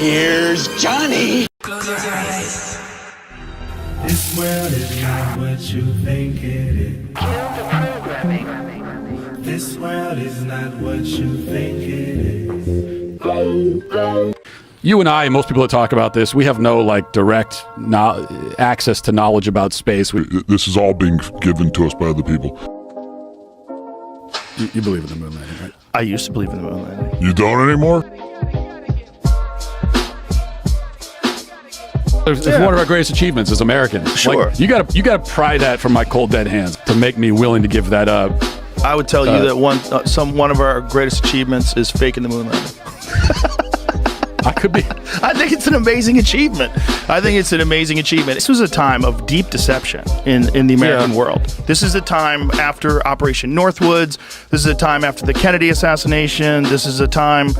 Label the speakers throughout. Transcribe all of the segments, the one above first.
Speaker 1: Here's Johnny.
Speaker 2: Close your eyes.
Speaker 3: This world is not what you think it is.
Speaker 2: Kill the programming.
Speaker 3: This world is not what you think it is.
Speaker 4: You and I, and most people that talk about this, we have no like direct access to knowledge about space.
Speaker 5: This is all being given to us by other people.
Speaker 4: You believe in the moon landing, right?
Speaker 6: I used to believe in the moon landing.
Speaker 5: You don't anymore?
Speaker 4: It's one of our greatest achievements as Americans.
Speaker 6: Sure.
Speaker 4: Like, you gotta pry that from my cold dead hands to make me willing to give that up.
Speaker 6: I would tell you that one of our greatest achievements is faking the moon landing.
Speaker 4: I could be.
Speaker 6: I think it's an amazing achievement. This was a time of deep deception in the American world. This is a time after Operation Northwoods. This is a time after the Kennedy assassination. This is a time,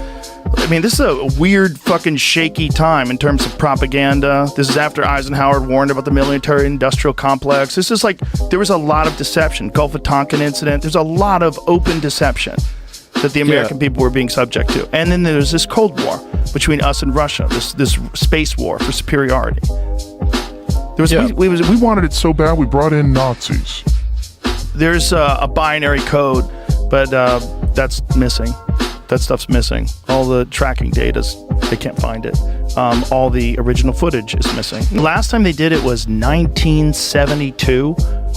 Speaker 6: I mean, this is a weird fucking shaky time in terms of propaganda. This is after Eisenhower warned about the military-industrial complex. This is like, there was a lot of deception. Gulf of Tonkin incident. There's a lot of open deception that the American people were being subject to. And then there's this Cold War between us and Russia, this space war for superiority. There was,
Speaker 5: we wanted it so bad we brought in Nazis.
Speaker 6: There's a binary code, but that's missing. That stuff's missing. All the tracking data's, they can't find it. All the original footage is missing. The last time they did it was 1972.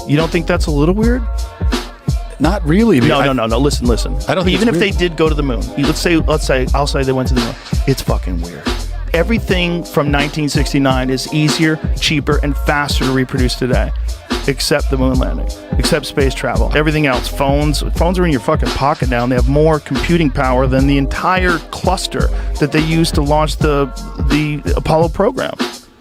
Speaker 6: You don't think that's a little weird?
Speaker 4: Not really.
Speaker 6: No. Listen.
Speaker 4: I don't think
Speaker 6: even if
Speaker 4: weird.
Speaker 6: they did go to the moon, let's say I'll say they went to the moon. It's fucking weird. Everything from 1969 is easier, cheaper, and faster to reproduce today, except the moon landing, except space travel. Everything else, phones are in your fucking pocket now, and they have more computing power than the entire cluster that they used to launch the Apollo program.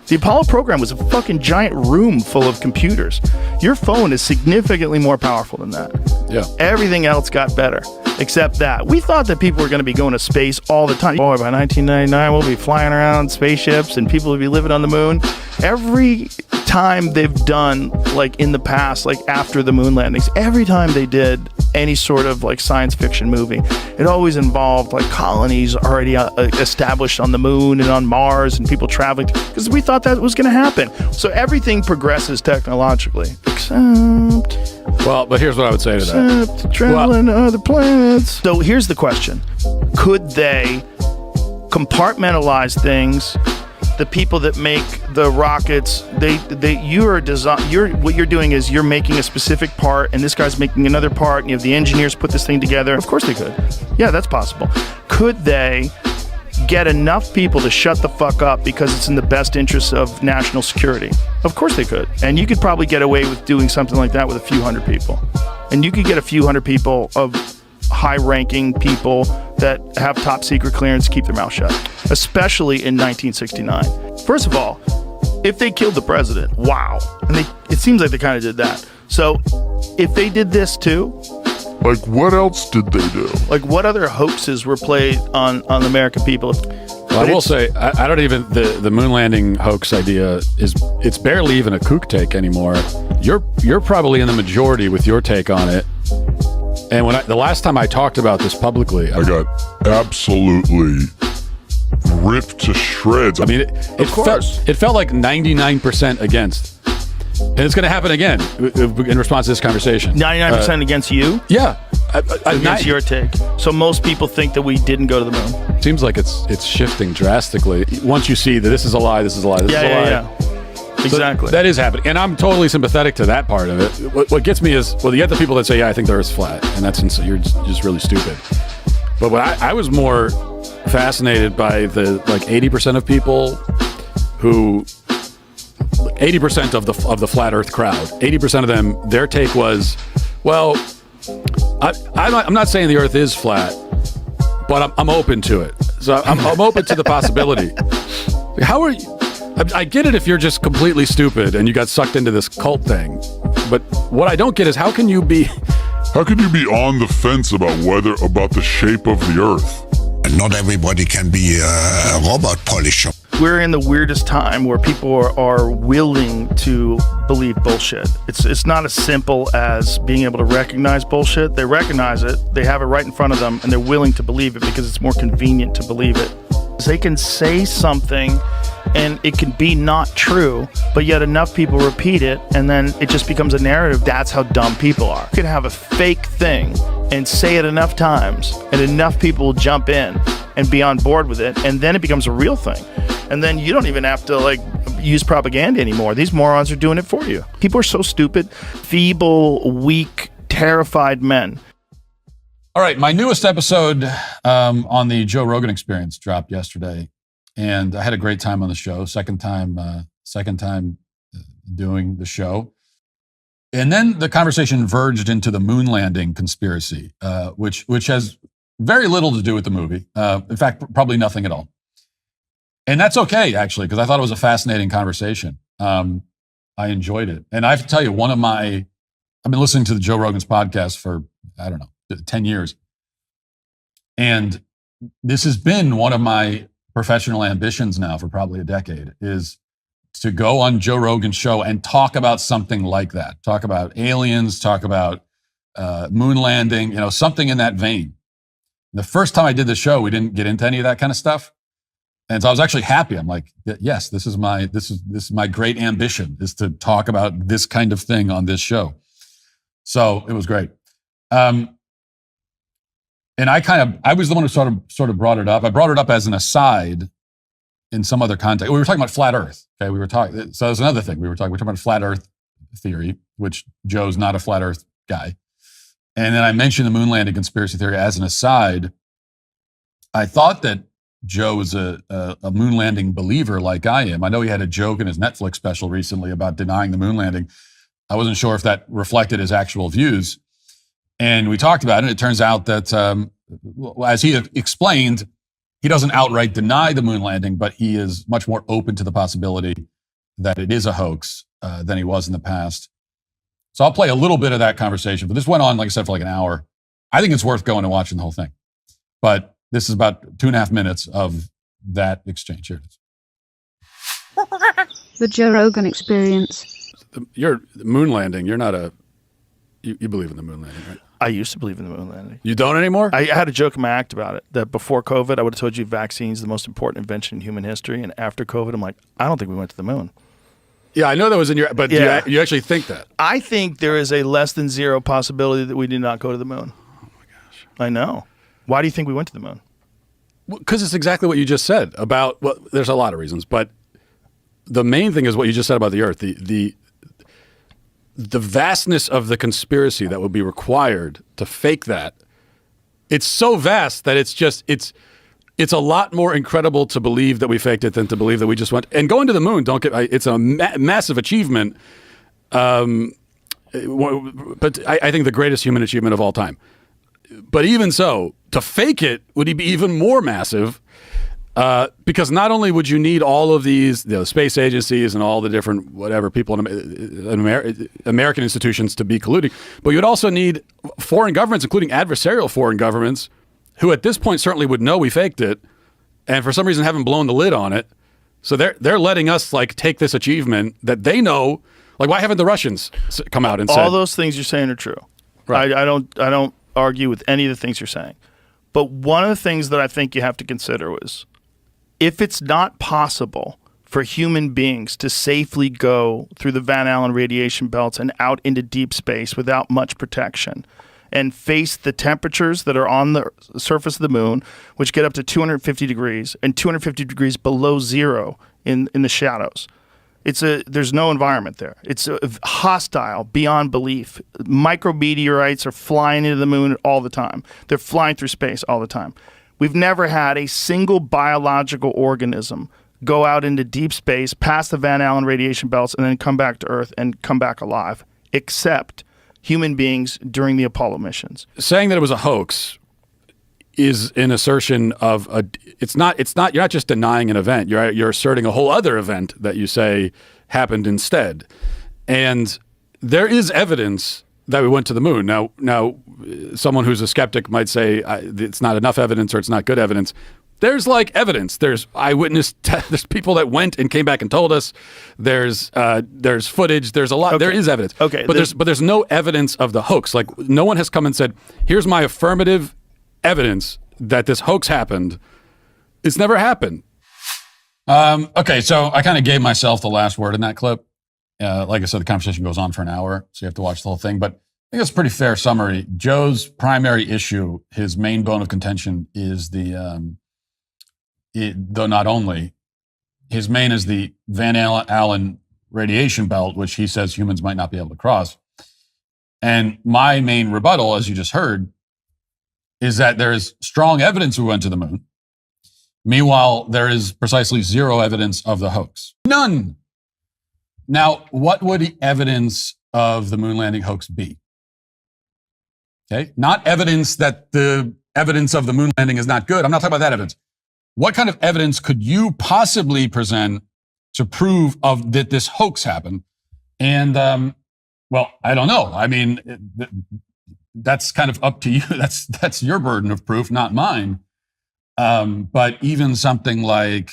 Speaker 6: The Apollo program was a fucking giant room full of computers. Your phone is significantly more powerful than that.
Speaker 4: Yeah.
Speaker 6: Everything else got better, except that. We thought that people were going to be going to space all the time. Boy, by 1999, we'll be flying around spaceships and people will be living on the moon. Every time they've done, like in the past, like after the moon landings, every time they did any sort of like science fiction movie, it always involved like colonies already established on the moon and on Mars and people traveling, because we thought that was going to happen. So everything progresses technologically, except...
Speaker 4: Well, but here's what I would say to that.
Speaker 6: Except traveling to other planets. So here's the question. Could they compartmentalize things? The people that make the rockets, what you're doing is you're making a specific part, and this guy's making another part, and you have the engineers put this thing together. Of course they could. Yeah, that's possible. Could they get enough people to shut the fuck up because it's in the best interest of national security? Of course they could. And you could probably get away with doing something like that with a few hundred people. And you could get a few hundred people of high-ranking people that have top secret clearance to keep their mouth shut, especially in 1969. First of all, if they killed the president, wow. And it seems like they kind of did that. So if they did this too,
Speaker 5: like what else did they do?
Speaker 6: Like what other hoaxes were played on the American people?
Speaker 4: Well, I will say, I don't even, the moon landing hoax idea it's barely even a kook take anymore. You're probably in the majority with your take on it. And the last time I talked about this publicly,
Speaker 5: I got absolutely ripped to shreds.
Speaker 4: I mean, it felt like 99% against. And it's going to happen again in response to this conversation.
Speaker 6: 99% against you?
Speaker 4: Yeah.
Speaker 6: Against your take. So most people think that we didn't go to the moon.
Speaker 4: Seems like it's shifting drastically. Once you see that this is a lie, this is a lie, this is a lie.
Speaker 6: Yeah. Exactly.
Speaker 4: So that is happening. And I'm totally sympathetic to that part of it. What gets me is, well, you get the people that say, yeah, I think the Earth's flat. And you're just really stupid. But what I was more fascinated by the, like, 80% of people who... 80% of the flat Earth crowd, 80% of them, their take was, well, I'm not saying the Earth is flat, but I'm open to it. So I'm open to the possibility. How are you? I get it if you're just completely stupid and you got sucked into this cult thing, but what I don't get is how can you be
Speaker 5: on the fence about the shape of the Earth?
Speaker 7: Not everybody can be a robot polisher.
Speaker 6: We're in the weirdest time where people are willing to believe bullshit. It's not as simple as being able to recognize bullshit. They recognize it, they have it right in front of them, and they're willing to believe it because it's more convenient to believe it. They can say something and it can be not true, but yet enough people repeat it and then it just becomes a narrative. That's how dumb people are. You can have a fake thing and say it enough times and enough people will jump in and be on board with it, and then it becomes a real thing. And then you don't even have to use propaganda anymore. These morons are doing it for you. People are so stupid, feeble, weak, terrified men.
Speaker 4: All right, my newest episode on the Joe Rogan Experience dropped yesterday, and I had a great time on the show. Second time doing the show, and then the conversation verged into the moon landing conspiracy, which has very little to do with the movie. In fact, probably nothing at all. And that's okay, actually, because I thought it was a fascinating conversation. I enjoyed it, and I have to tell you, I've been listening to the Joe Rogan's podcast for 10 years. And this has been one of my professional ambitions now for probably a decade, is to go on Joe Rogan's show and talk about something like that. Talk about aliens, talk about moon landing, something in that vein. The first time I did the show, we didn't get into any of that kind of stuff. And so I was actually happy. I'm like, yes, this is my great ambition, is to talk about this kind of thing on this show. So it was great. And I was the one who sort of brought it up. I brought it up as an aside in some other context. We were talking about flat Earth. Okay, so that's another thing. We're talking about flat Earth theory, which Joe's not a flat Earth guy. And then I mentioned the moon landing conspiracy theory as an aside. I thought that Joe was a moon landing believer like I am. I know he had a joke in his Netflix special recently about denying the moon landing. I wasn't sure if that reflected his actual views. And we talked about it. It turns out that, as he explained, he doesn't outright deny the moon landing, but he is much more open to the possibility that it is a hoax than he was in the past. So I'll play a little bit of that conversation. But this went on, like I said, for like an hour. I think it's worth going and watching the whole thing. But this is about 2.5 minutes of that exchange. Here it is.
Speaker 8: The Joe Rogan Experience.
Speaker 4: You're moon landing. You're not you believe in the moon landing, right?
Speaker 6: I used to believe in the moon landing.
Speaker 4: You don't anymore?
Speaker 6: I had a joke in my act about it, that before COVID, I would have told you vaccines the most important invention in human history. And after COVID, I'm like, I don't think we went to the moon.
Speaker 4: Yeah, I know that was in your, but
Speaker 6: Yeah.
Speaker 4: you actually think that?
Speaker 6: I think there is a less than zero possibility that we did not go to the moon.
Speaker 4: Oh my gosh.
Speaker 6: I know. Why do you think we went to the moon?
Speaker 4: Because it's exactly what you just said about, well, there's a lot of reasons, but the main thing is what you just said about the Earth. The vastness of the conspiracy that would be required to fake that. It's so vast that it's a lot more incredible to believe that we faked it than to believe that we just went. And going to the moon, it's a massive achievement. But I think the greatest human achievement of all time. But even so, to fake it would be even more massive, because not only would you need all of these, the space agencies and all the different whatever people in American institutions to be colluding, but you'd also need foreign governments, including adversarial foreign governments, who at this point certainly would know we faked it, and for some reason haven't blown the lid on it. So they're letting us take this achievement that they know. Like, why haven't the Russians come out and said
Speaker 6: all those things you're saying are true?
Speaker 4: Right.
Speaker 6: I don't argue with any of the things you're saying. But one of the things that I think you have to consider was, if it's not possible for human beings to safely go through the Van Allen radiation belts and out into deep space without much protection and face the temperatures that are on the surface of the moon, which get up to 250 degrees and 250 degrees below zero in the shadows. There's no environment there. It's hostile beyond belief. Micrometeorites are flying into the moon all the time. They're flying through space all the time. We've never had a single biological organism go out into deep space, past the Van Allen radiation belts, and then come back to Earth and come back alive, except human beings during the Apollo missions.
Speaker 4: Saying that it was a hoax is an assertion of it's not you're not just denying an event, you're asserting a whole other event that you say happened instead. And there is evidence that we went to the moon. Now someone who's a skeptic might say it's not enough evidence or it's not good evidence. There's evidence. There's eyewitness. There's people that went and came back and told us. There's footage. There's a lot. Okay. There is evidence.
Speaker 6: Okay.
Speaker 4: But there's no evidence of the hoax. No one has come and said, here's my affirmative evidence that this hoax happened. It's never happened. Okay, so I kind of gave myself the last word in that clip. Like I said, the conversation goes on for an hour, so you have to watch the whole thing. But I think it's a pretty fair summary. Joe's primary issue, his main bone of contention, is though not only, his main is the Van Allen radiation belt, which he says humans might not be able to cross. And my main rebuttal, as you just heard, is that there is strong evidence we went to the moon. Meanwhile, there is precisely zero evidence of the hoax. None. Now, what would the evidence of the moon landing hoax be? Okay, not evidence that the evidence of the moon landing is not good. I'm not talking about that evidence. What kind of evidence could you possibly present to prove that this hoax happened? And, well, I don't know. I mean, that's kind of up to you. That's your burden of proof, not mine. But even something like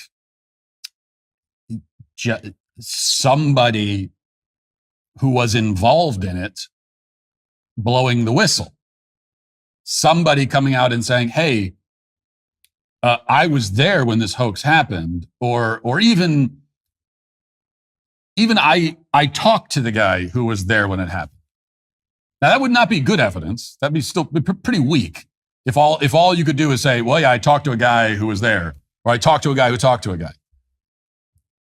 Speaker 4: somebody who was involved in it blowing the whistle, somebody coming out and saying, hey, I was there when this hoax happened, or even I talked to the guy who was there when it happened. Now, that would not be good evidence. That'd be still pretty weak. If all you could do is say, well, yeah, I talked to a guy who was there, or I talked to a guy who talked to a guy.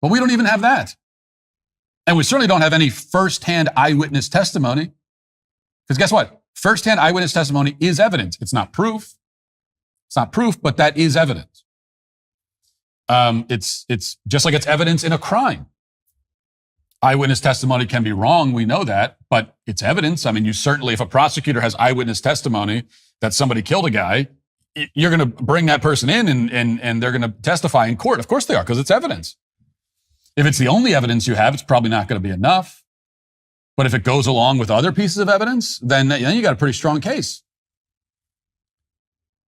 Speaker 4: But we don't even have that. And we certainly don't have any firsthand eyewitness testimony. Because guess what? Firsthand eyewitness testimony is evidence. It's not proof. It's not proof, but that is evidence. It's just like it's evidence in a crime. Eyewitness testimony can be wrong. We know that, but it's evidence. I mean, you certainly, if a prosecutor has eyewitness testimony that somebody killed a guy, you're going to bring that person in and they're going to testify in court. Of course they are, because it's evidence. If it's the only evidence you have, it's probably not going to be enough. But if it goes along with other pieces of evidence, then you got a pretty strong case.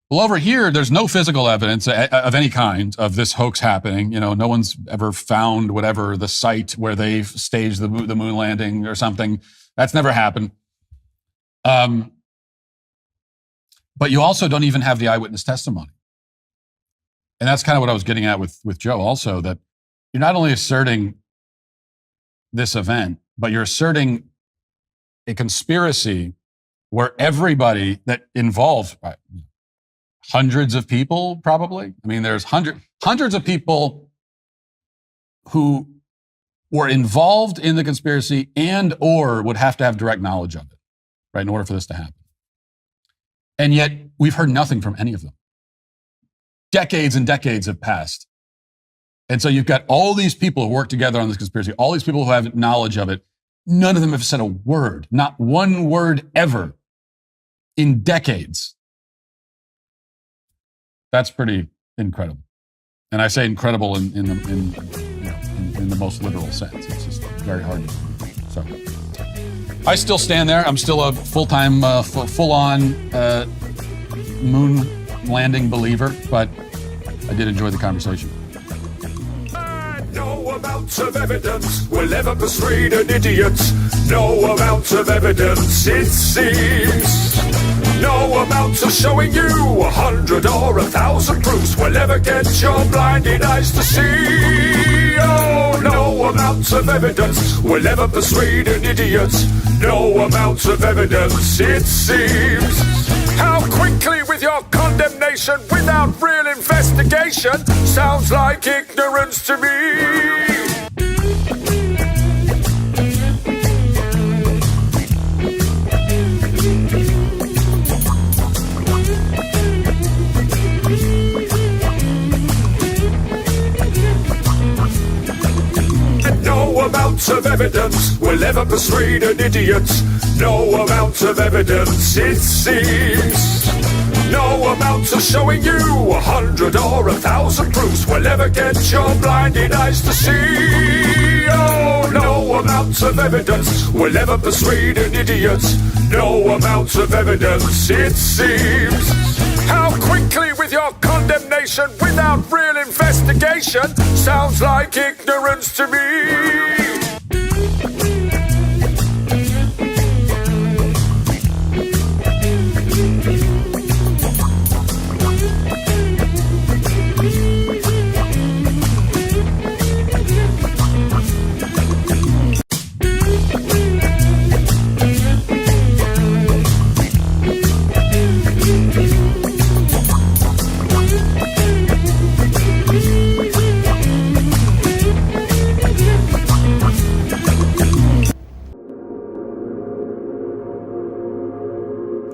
Speaker 4: Well, over here, there's no physical evidence of any kind of this hoax happening. No one's ever found whatever the site where they staged the moon landing or something. That's never happened. But you also don't even have the eyewitness testimony. And that's kind of what I was getting at with Joe also, that you're not only asserting this event, but you're asserting a conspiracy where everybody that involves hundreds of people, probably. I mean, there's hundreds of people who were involved in the conspiracy and or would have to have direct knowledge of it, right, in order for this to happen. And yet, we've heard nothing from any of them. Decades and decades have passed. And so you've got all these people who work together on this conspiracy, all these people who have knowledge of it. None of them have said a word, not one word ever in decades. That's pretty incredible. And I say incredible in the most literal sense. It's just very hard to believe. So I still stand there. I'm still a full-time, full-on moon landing believer, but I did enjoy the conversation.
Speaker 9: No amount of evidence will ever persuade an idiot. No amount of evidence, it seems. No amount of showing you 100 or 1,000 proofs will ever get your blinded eyes to see. Oh, no amount of evidence will ever persuade an idiot. No amount of evidence, it seems. How quickly with your condemnation without real investigation sounds like ignorance to me. No amount of evidence will ever persuade an idiot. No amount of evidence, it seems. No amount of showing you 100 or 1,000 proofs will ever get your blinded eyes to see. Oh, no amount of evidence will ever persuade an idiot. No amount of evidence, it seems. How quickly with your condemnation without real investigation sounds like ignorance to me.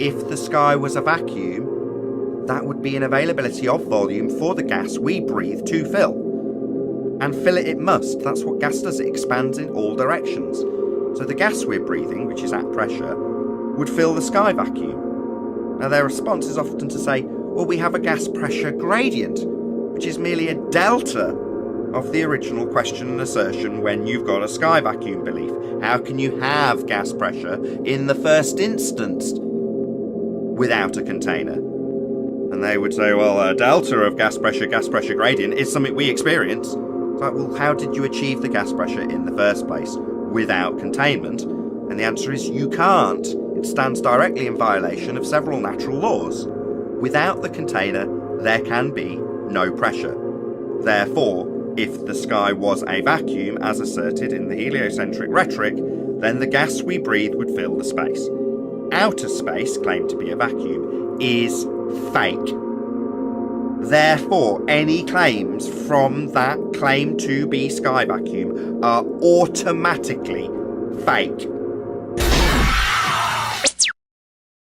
Speaker 10: if the sky was a vacuum, that would be an availability of volume for the gas we breathe to fill. And fill it must. That's what gas does. It expands in all directions. So the gas we're breathing, which is at pressure, would fill the sky vacuum. Now their response is often to say, well, we have a gas pressure gradient, which is merely a delta of the original question and assertion when you've got a sky vacuum belief. How can you have gas pressure in the first instance without a container? And they would say, well, a delta of gas pressure gradient is something we experience. It's like, well, how did you achieve the gas pressure in the first place without containment? And the answer is you can't. It stands directly in violation of several natural laws. Without the container, there can be no pressure. Therefore, if the sky was a vacuum, as asserted in the heliocentric rhetoric, then the gas we breathe would fill the space. Outer space, claimed to be a vacuum, is fake. Therefore, any claims from that claim to be sky vacuum are automatically fake.